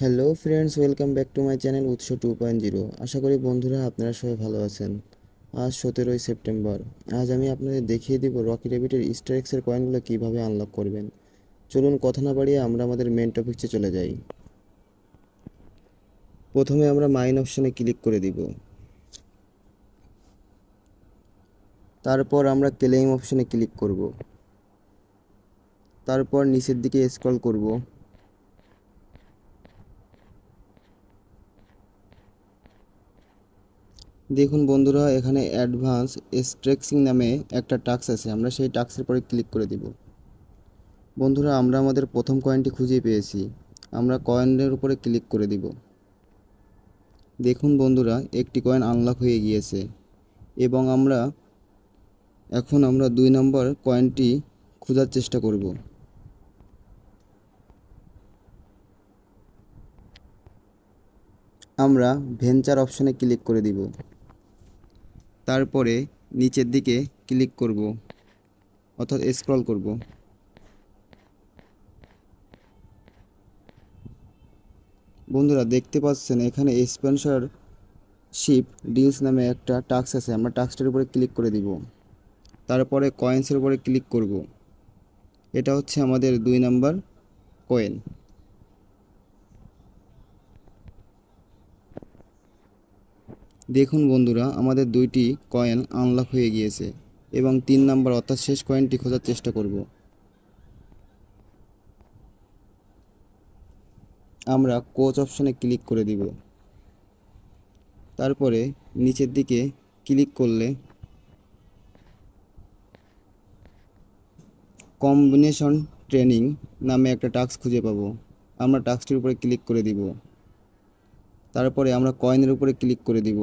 Hello friends, welcome back to my channel উৎস 2.0। আশা করি বন্ধুরা আপনারা সবাই ভালো আছেন। আজ 17ই সেপ্টেম্বর। আজ আমি আপনাদের দেখিয়ে দিব রকি র্যাবিটের ইস্টার এক্সের কয়েনগুলো কীভাবে আনলক করবেন। চলুন কথা না বাড়িয়ে আমরা আমাদের মেন টপিকসে চলে যাই। প্রথমে আমরা মাইন অপশানে ক্লিক করে দিব। তারপর আমরা ক্লেইম অপশানে ক্লিক করব। তারপর নিচের দিকে স্ক্রল করব। দেখুন বন্ধুরা, এখানে অ্যাডভান্স স্ট্রেক্সিং নামে একটা টাস্ক আছে, আমরা সেই টাস্কের পরে ক্লিক করে দিব। বন্ধুরা, আমরা আমাদের প্রথম কয়েনটি খুঁজে পেয়েছি। আমরা কয়েনের উপরে ক্লিক করে দিব। দেখুন বন্ধুরা, একটি কয়েন আনলক হয়ে গিয়েছে এবং আমরা 2 নম্বর কয়েনটি খোঁজার চেষ্টা করব। আমরা ভেঞ্চার অপশনে ক্লিক করে দিব। তারপরে নিচের দিকে ক্লিক করব, অর্থাৎ স্ক্রল করব। বন্ধুরা, দেখতে পাচ্ছেন এখানে স্পন্সরশিপ ডিলস নামে একটা টাস্ক আছে, আমরা টাস্কটার উপরে ক্লিক করে দিব। তারপরে কয়েন্সের উপরে ক্লিক করব। এটা হচ্ছে আমাদের 2 নম্বর কয়েন। দেখুন বন্ধুরা, আমাদের 2টি কয়েন আনলক হয়ে গিয়েছে এবং 3 নম্বর অর্থাৎ শেষ কয়েনটি খোঁজার চেষ্টা করব। আমরা কোচ অপশনে ক্লিক করে দিব। তারপরে নিচের দিকে ক্লিক করলে কম্বিনেশন ট্রেনিং নামে একটা টাস্ক খুঁজে পাবো। আমরা টাস্কটির উপরে ক্লিক করে দিব। তারপরে আমরা কয়েনের উপরে ক্লিক করে দিব।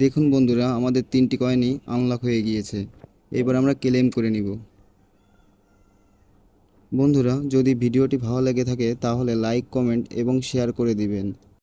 দেখুন বন্ধুরা, আমাদের 3টি কয়েনই আনলক হয়ে গিয়েছে। এবার আমরা ক্লেম করে নিব। বন্ধুরা, যদি ভিডিওটি ভালো লেগে থাকে তাহলে লাইক, কমেন্ট এবং শেয়ার করে দিবেন।